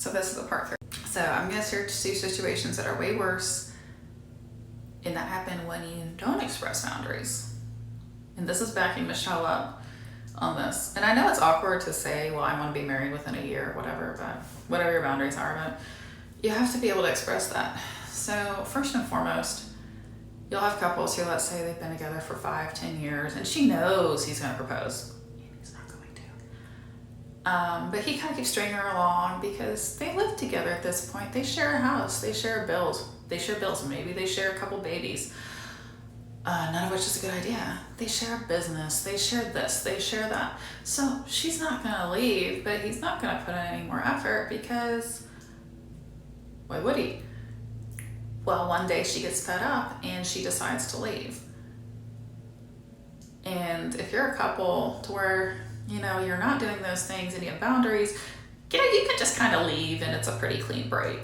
So this is the part 3. So I'm going to search two situations that are way worse and that happen when you don't express boundaries. And this is backing Michelle up on this. And I know it's awkward to say, well, I want to be married within a year or whatever, but whatever your boundaries are, but you have to be able to express that. So first and foremost, you'll have couples who, let's say they've been together for 5-10 years and she knows he's going to propose. He's not going to. But he kind of keeps stringing her along because they live together at this point. They share a house, they share bills, maybe they share a couple babies. None of which is a good idea. They share a business, they share this, they share that. So she's not gonna leave, but he's not gonna put in any more effort because why would he? Well, one day she gets fed up and she decides to leave. And if you're a couple to where, you're not doing those things and you have boundaries, you can just kind of leave and it's a pretty clean break.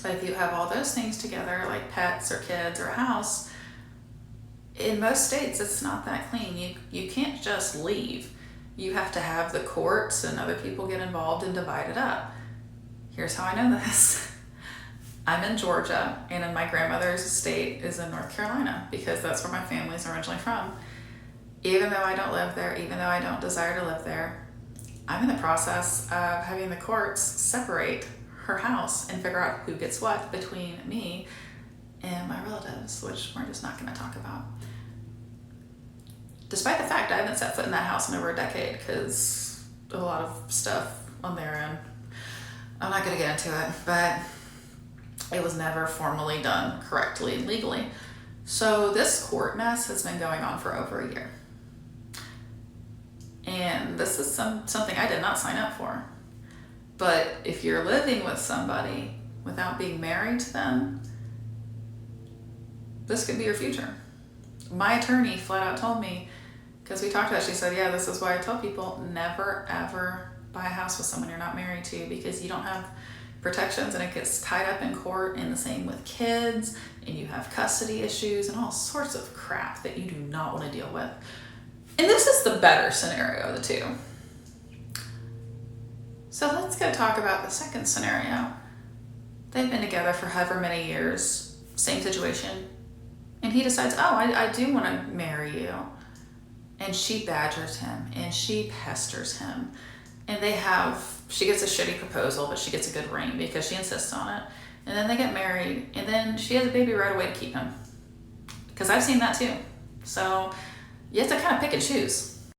But if you have all those things together, like pets or kids or a house, in most states, it's not that clean. You can't just leave. You have to have the courts and other people get involved and divide it up. Here's how I know this. I'm in Georgia, and my grandmother's estate is in North Carolina because that's where my family's originally from. Even though I don't live there, even though I don't desire to live there, I'm in the process of having the courts separate her house and figure out who gets what between me and my relatives, which we're just not going to talk about. Despite the fact I haven't set foot in that house in over a decade because a lot of stuff on their end. I'm not going to get into it, but it was never formally done correctly and legally. So this court mess has been going on for over a year. And this is something I did not sign up for. But if you're living with somebody without being married to them, this could be your future. My attorney flat out told me, because we talked about it, she said, yeah, this is why I tell people never ever buy a house with someone you're not married to because you don't have protections and it gets tied up in court, and the same with kids, and you have custody issues and all sorts of crap that you do not want to deal with. And this is the better scenario of the two. So let's go talk about the second scenario. They've been together for however many years, same situation, and he decides, oh, I do want to marry you. And she badgers him and she pesters him. And she gets a shitty proposal, but she gets a good ring because she insists on it. And then they get married, and then she has a baby right away to keep him. Because I've seen that too. So you have to kind of pick and choose.